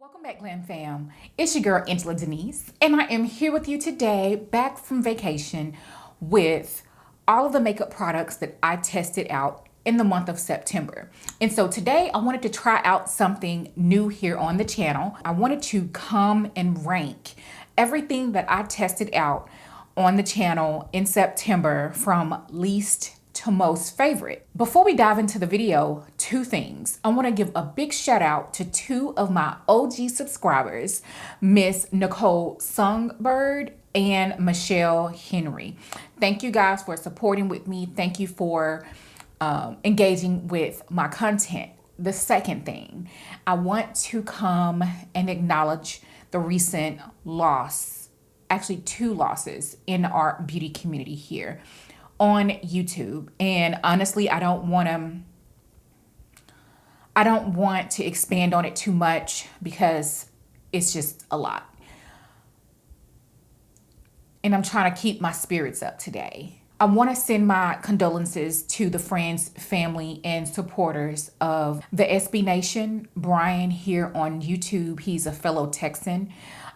Welcome back, Glam Fam. It's your girl, Angela Denise, and I am here with you today, back from vacation, with all of the makeup products that I tested out in the month of September. And so today I wanted to try out something new here on the channel. I wanted to come and rank everything that I tested out on the channel in September from least to most favorite. Before we dive into the video, two things. I want to give a big shout out to two of my OG subscribers, Miss Nicole Songbird and Michelle Henry. Thank you guys for supporting with me. Thank you for engaging with my content. The second thing, I want to come and acknowledge the recent loss, actually two losses in our beauty community here on YouTube. And honestly, I don't want to expand on it too much because it's just a lot. And I'm trying to keep my spirits up today. I want to send my condolences to the friends, family, and supporters of the sPNation. Brian here on YouTube, he's a fellow Texan.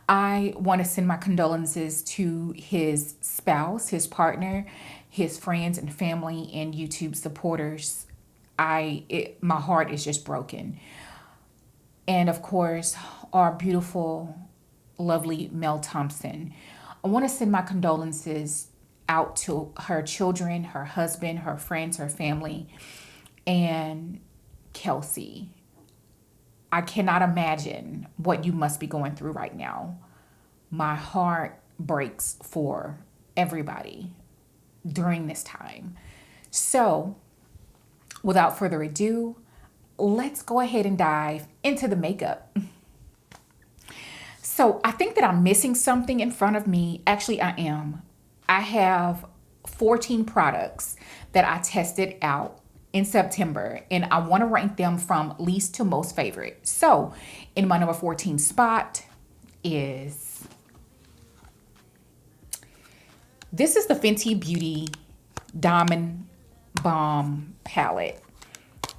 I want to send my condolences to his spouse, his partner, his friends and family, and YouTube supporters. My heart is just broken. And of course, our beautiful, lovely Mel Thompson. I want to send my condolences out to her children, her husband, her friends, her family, and Kelsey. I cannot imagine what you must be going through right now. My heart breaks for everybody during this time. So, without further ado, let's go ahead and dive into the makeup. So, I think that I'm missing something in front of me. Actually, I am. I have 14 products that I tested out in September, and I want to rank them from least to most favorite. So, in my number 14 spot is this is the Fenty Beauty Diamond Bomb palette.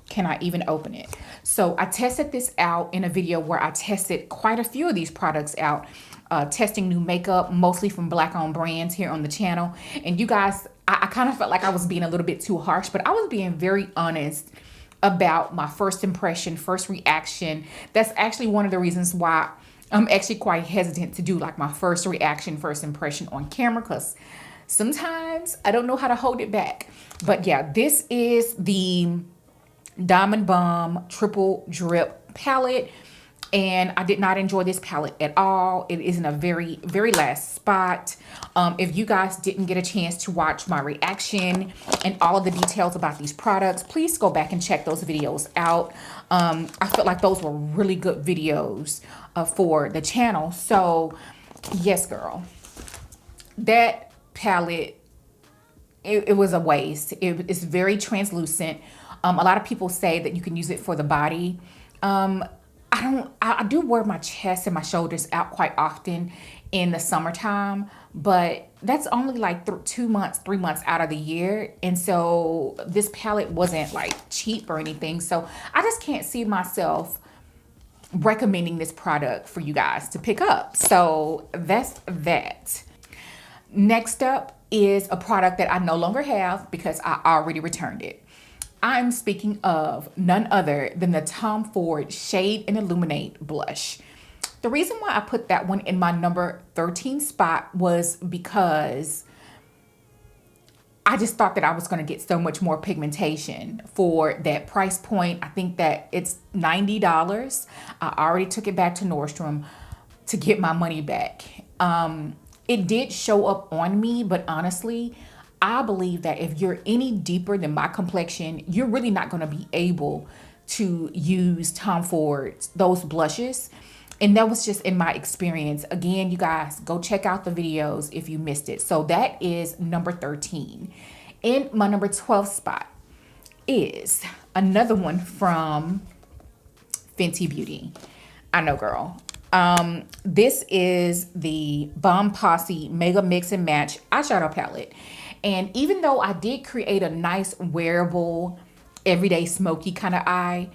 Can I even open it? So I tested this out in a video where I tested quite a few of these products out, testing new makeup, mostly from Black-owned brands here on the channel. And you guys, I kind of felt like I was being a little bit too harsh, but I was being very honest about my first impression, first reaction. That's actually one of the reasons why I'm actually quite hesitant to do like my first reaction, first impression on camera, because sometimes I don't know how to hold it back. But yeah, this is the Diamond Bomb Triple Drip palette, and I did not enjoy this palette at all. It is in a very, very last spot. If you guys didn't get a chance to watch my reaction and all of the details about these products, please go back and check those videos out. I felt like those were really good videos for the channel. So yes, girl, that palette, it was a waste. It's very translucent. A lot of people say that you can use it for the body. I do wear my chest and my shoulders out quite often in the summertime, but that's only like 3 months out of the year. And so this palette wasn't like cheap or anything. So I just can't see myself recommending this product for you guys to pick up. So that's that. Next up is a product that I no longer have because I already returned it. I'm speaking of none other than the Tom Ford Shade and Illuminate blush. The reason why I put that one in my number 13 spot was because I just thought that I was going to get so much more pigmentation for that price point. I think that it's $90. I already took it back to Nordstrom to get my money back. It did show up on me, but honestly, I believe that if you're any deeper than my complexion, you're really not going to be able to use Tom Ford's, those blushes. And that was just in my experience. Again, you guys, go check out the videos if you missed it. So that is number 13. In my number 12 spot is another one from Fenty Beauty. I know, girl. This is the Bomb Posse Mega Mix and Match eyeshadow palette. And even though I did create a nice wearable, everyday smoky kind of eye,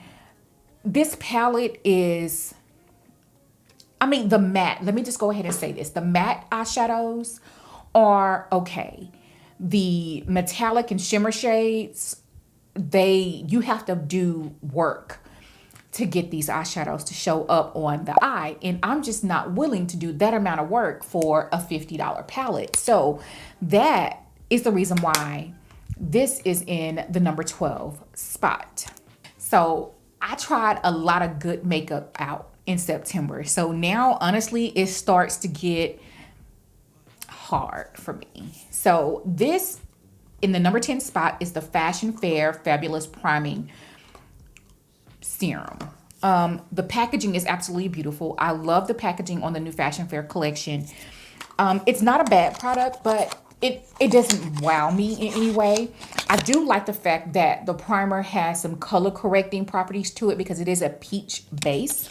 this palette is mean, the matte, let me just go ahead and say this. The matte eyeshadows are okay. The metallic and shimmer shades, you have to do work to get these eyeshadows to show up on the eye. And I'm just not willing to do that amount of work for a $50 palette. So that is the reason why this is in the number 12 spot. So I tried a lot of good makeup out in September. So now, honestly, it starts to get hard for me. So this in the number 10 spot is the Fashion Fair Fabulous Priming Serum. The packaging is absolutely beautiful. I love the packaging on the new Fashion Fair collection. It's not a bad product, but it doesn't wow me in any way. I do like the fact that the primer has some color correcting properties to it because it is a peach base.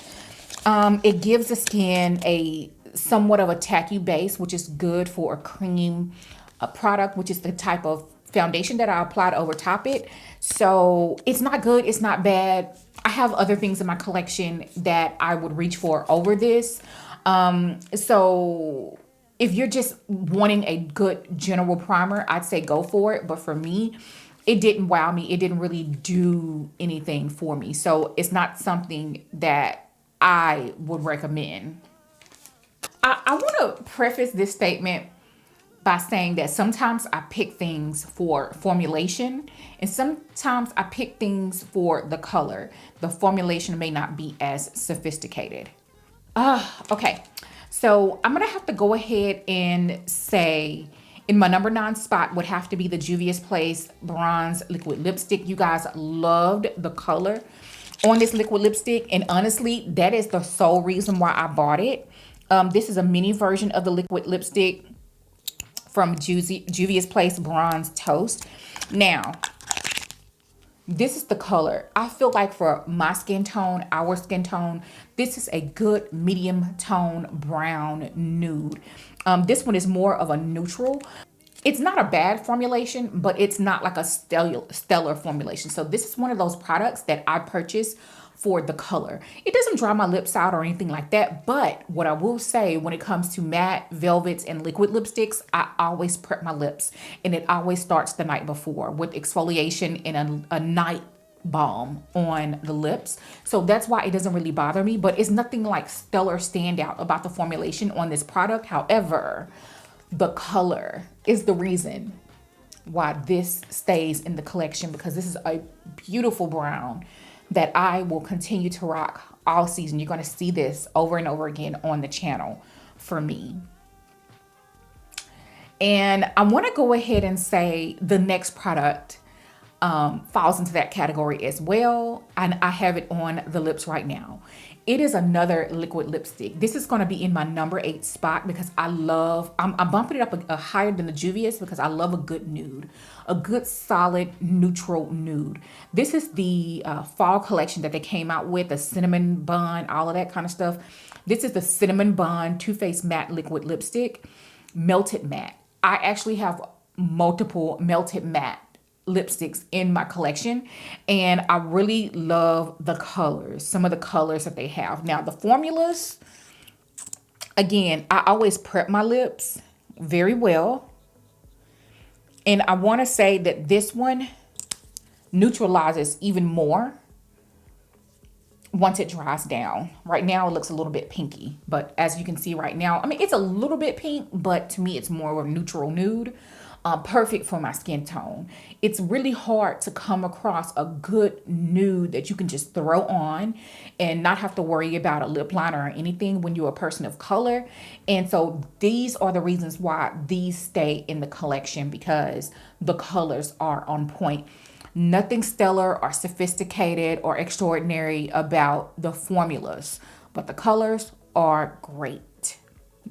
It gives the skin a somewhat of a tacky base, which is good for a cream product, which is the type of foundation that I applied over top it. So it's not good, it's not bad. I have other things in my collection that I would reach for over this. So if you're just wanting a good general primer, I'd say go for it. But for me, it didn't wow me. It didn't really do anything for me. So it's not something that I would recommend. I want to preface this statement by saying that sometimes I pick things for formulation and sometimes I pick things for the color. The formulation may not be as sophisticated. Okay. So I'm going to have to go ahead and say in my number 9 spot would have to be the Juvia's Place Bronze Liquid Lipstick. You guys loved the color on this liquid lipstick. And honestly, that is the sole reason why I bought it. This is a mini version of the liquid lipstick from Juvia's Place Bronze Toast. Now, this is the color. I feel like for my skin tone, our skin tone, this is a good medium tone brown nude. This one is more of a neutral. It's not a bad formulation, but it's not like a stellar formulation. So this is one of those products that I purchased for the color. It doesn't dry my lips out or anything like that. But what I will say when it comes to matte, velvets, and liquid lipsticks, I always prep my lips. And it always starts the night before with exfoliation and a night balm on the lips. So that's why it doesn't really bother me. But it's nothing like stellar standout about the formulation on this product. However, the color is the reason why this stays in the collection, because this is a beautiful brown that I will continue to rock all season. You're going to see this over and over again on the channel for me. And I want to go ahead and say the next product falls into that category as well. And I have it on the lips right now. It is another liquid lipstick. This is going to be in my number 8 spot because I'm bumping it up higher than the Juvia's because I love a good nude, a good solid neutral nude. This is the fall collection that they came out with, the cinnamon bun, all of that kind of stuff. This is the cinnamon bun Too Faced matte liquid lipstick, melted matte. I actually have multiple melted matte lipsticks in my collection, and I really love the colors, some of the colors that they have. Now the formulas, again, I always prep my lips very well, and I want to say that this one neutralizes even more once it dries down. Right now it looks a little bit pinky, but as you can see right now, I mean, it's a little bit pink, but to me it's more of a neutral nude. Perfect for my skin tone. It's really hard to come across a good nude that you can just throw on and not have to worry about a lip liner or anything when you're a person of color. And so these are the reasons why these stay in the collection, because the colors are on point. Nothing stellar or sophisticated or extraordinary about the formulas, but the colors are great.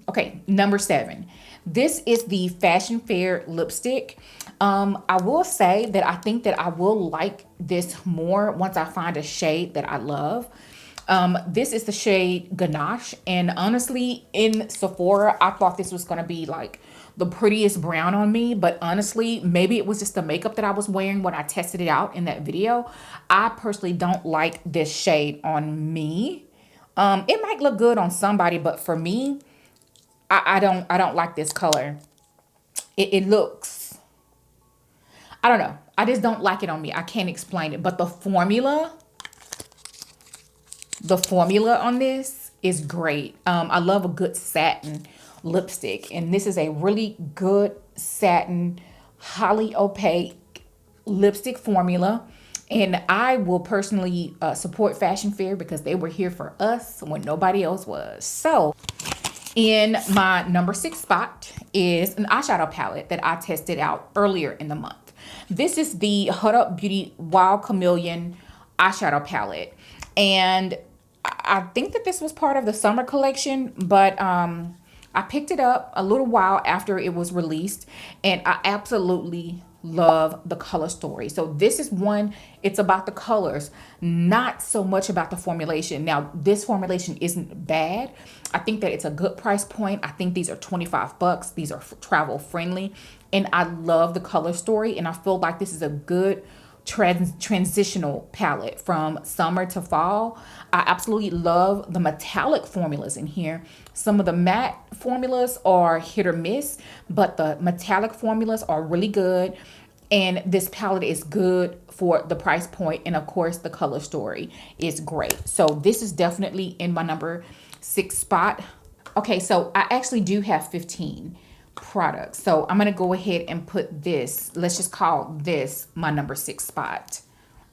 Okay, number 7. This is the Fashion Fair lipstick. I will say that I think that I will like this more once I find a shade that I love. This is the shade Ganache, and honestly, in Sephora, I thought this was going to be like the prettiest brown on me, but honestly, maybe it was just the makeup that I was wearing when I tested it out in that video. I personally don't like this shade on me. It might look good on somebody, but for me, I don't like this color. It looks, I don't know. I just don't like it on me. I can't explain it. But the formula on this is great. I love a good satin lipstick. And this is a really good satin, highly opaque lipstick formula. And I will personally support Fashion Fair because they were here for us when nobody else was. So in my number 6 spot is an eyeshadow palette that I tested out earlier in the month. This is the Huda Beauty Wild Chameleon eyeshadow palette. And I think that this was part of the summer collection, but I picked it up a little while after it was released, and I absolutely love the color story. So this is one, it's about the colors, not so much about the formulation. Now, this formulation isn't bad. I think that it's a good price point. I think these are 25 bucks. These are travel friendly, and I love the color story, and I feel like this is a good transitional palette from summer to fall. I absolutely love the metallic formulas in here. Some of the matte formulas are hit or miss, but the metallic formulas are really good. And this palette is good for the price point. And of course, the color story is great. So this is definitely in my number 6 spot. Okay, so I actually do have 15 products. So I'm going to go ahead and put this, let's just call this my number 6 spot.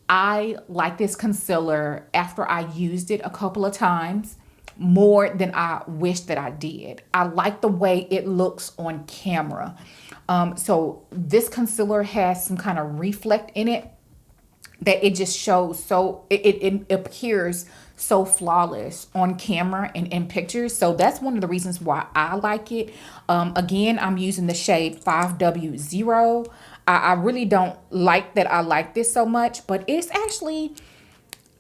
I like this concealer after I used it a couple of times more than I wish that I did. I like the way it looks on camera. So this concealer has some kind of reflect in it that it just shows so it appears so flawless on camera and in pictures. So that's one of the reasons why I like it. Again, I'm using the shade 5W0. I really don't like that I like this so much, but it's actually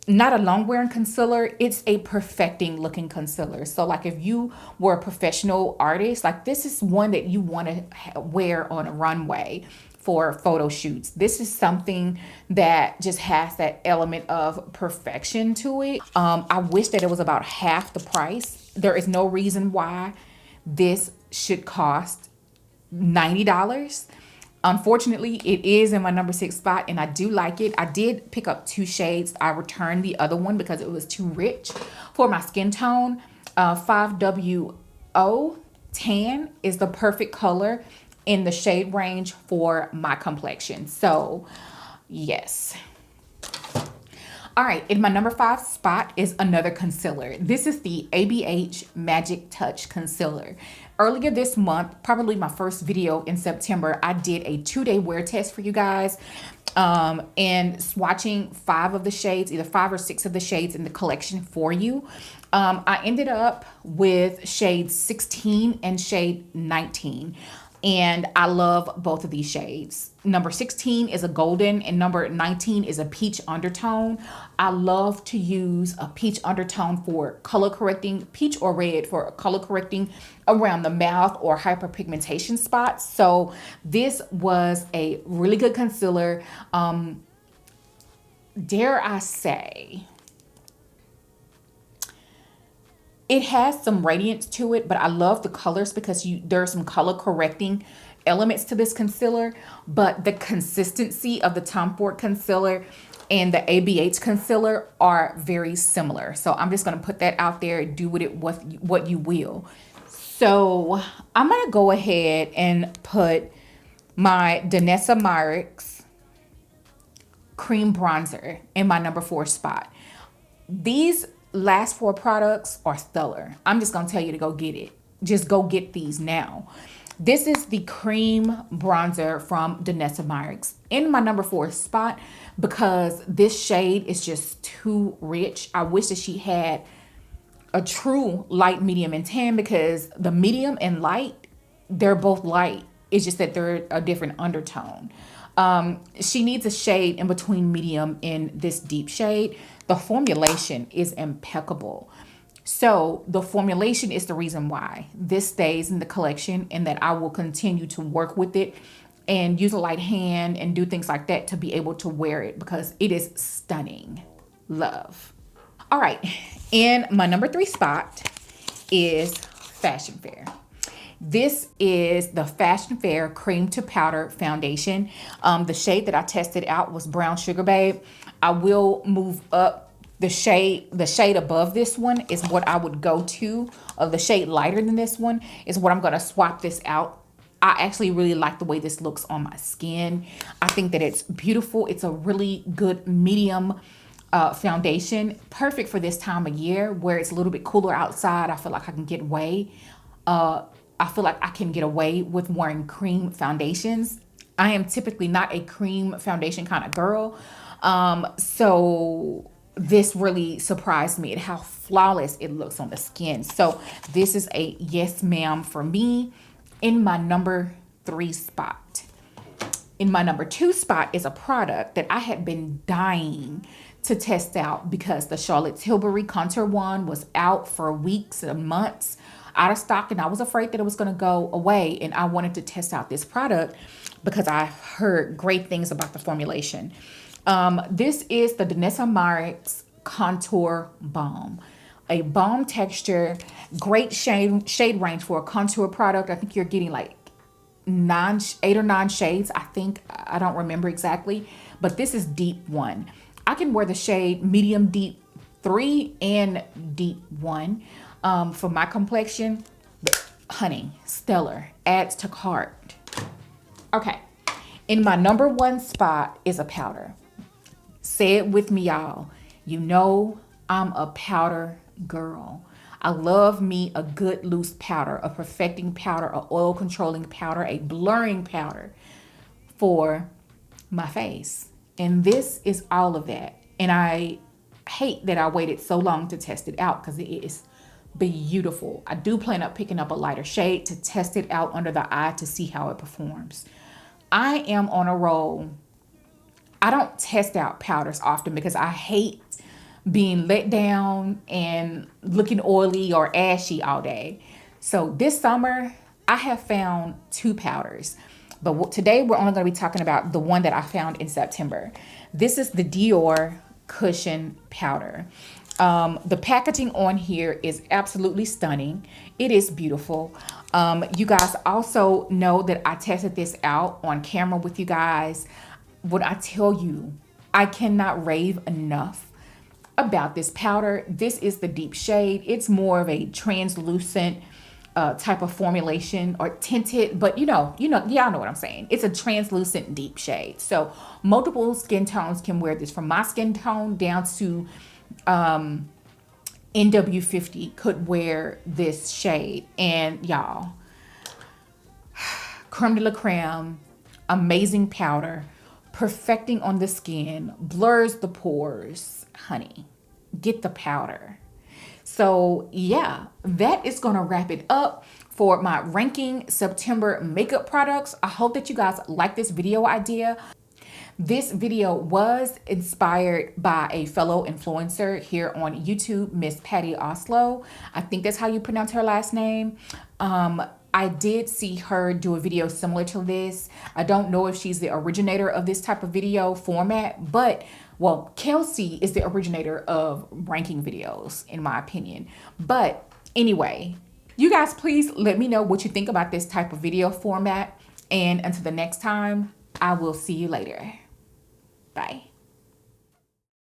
not a long wearing concealer. It's a perfecting looking concealer. So like if you were a professional artist, like this is one that you want to wear on a runway for photo shoots. This is something that just has that element of perfection to it. I wish that it was about half the price. There is no reason why this should cost $90. Unfortunately, it is in my number 6 spot, and I do like it. I did pick up 2 shades. I returned the other one because it was too rich for my skin tone. 5WO tan is the perfect color in the shade range for my complexion. So, yes. All right, in my number 5 spot is another concealer. This is the ABH Magic Touch Concealer. Earlier this month, probably my first video in September, I did a 2-day wear test for you guys and swatching 5 of the shades, either 5 or 6 of the shades in the collection for you. I ended up with shade 16 and shade 19. And I love both of these shades. Number 16 is a golden and number 19 is a peach undertone. I love to use a peach undertone for color correcting, peach or red for color correcting around the mouth or hyperpigmentation spots. So this was a really good concealer. Dare I say, it has some radiance to it, but I love the colors because there are some color correcting elements to this concealer, but the consistency of the Tom Ford concealer and the ABH concealer are very similar. So I'm just going to put that out there, do with it what you will. So I'm going to go ahead and put my Denise Myricks cream bronzer in my number 4 spot. These last 4 products are stellar. I'm just gonna tell you to go get it. Just go get these now. This is the cream bronzer from Denise Myricks in my number 4 spot because this shade is just too rich. I wish that she had a true light, medium, and tan because the medium and light, they're both light. It's just that they're a different undertone. She needs a shade in between medium and this deep shade. The formulation is impeccable. So the formulation is the reason why this stays in the collection and that I will continue to work with it and use a light hand and do things like that to be able to wear it because it is stunning. Love. All right, and my number 3 spot is Fashion Fair. This is the Fashion Fair Cream to Powder Foundation. The shade that I tested out was Brown Sugar Babe. I will move up the shade above this one is what I would go to. The shade lighter than this one is what I'm going to swap this out. I actually really like the way this looks on my skin. I think that it's beautiful. It's a really good medium foundation, perfect for this time of year where it's a little bit cooler outside. I feel like I can get away. I feel like I can get away with wearing cream foundations. I am typically not a cream foundation kind of girl. So this really surprised me at how flawless it looks on the skin. So this is a yes ma'am for me in my number 3 spot. In my number 2 spot is a product that I had been dying to test out because the Charlotte Tilbury Contour Wand was out for weeks and months, out of stock, and I was afraid that it was going to go away, and I wanted to test out this product because I heard great things about the formulation. This is the Denise Marix Contour Balm. A balm texture, great shade range for a contour product. I think you're getting like 8 or 9 shades, I think. I don't remember exactly, but this is deep 1. I can wear the shade medium deep 3 and deep 1 for my complexion. But honey, stellar, adds to cart. Okay, in my number 1 spot is a powder. Say it with me, y'all. You know I'm a powder girl. I love me a good loose powder, a perfecting powder, a oil controlling powder, a blurring powder for my face. And this is all of that. And I hate that I waited so long to test it out because it is beautiful. I do plan on picking up a lighter shade to test it out under the eye to see how it performs. I am on a roll. I don't test out powders often because I hate being let down and looking oily or ashy all day. So this summer, I have found 2 powders. But today we're only going to be talking about the one that I found in September. This is the Dior Cushion Powder. The packaging on here is absolutely stunning. It is beautiful. You guys also know that I tested this out on camera with you guys. When I tell you, I cannot rave enough about this powder. This is the deep shade. It's more of a translucent type of formulation, or tinted, but y'all know what I'm saying. It's a translucent deep shade. So multiple skin tones can wear this, from my skin tone down to NW50 could wear this shade. And y'all, creme de la creme, amazing powder, perfecting on the skin, blurs the pores. Honey, get the powder. So yeah, that is going to wrap it up for my ranking September makeup products. I hope that you guys like this video idea. This video was inspired by a fellow influencer here on YouTube, Miss Patty Oslo. I think that's how you pronounce her last name. I did see her do a video similar to this. I don't know if she's the originator of this type of video format, but well, Kelsey is the originator of ranking videos, in my opinion. But anyway, you guys, please let me know what you think about this type of video format. And until the next time, I will see you later. Bye.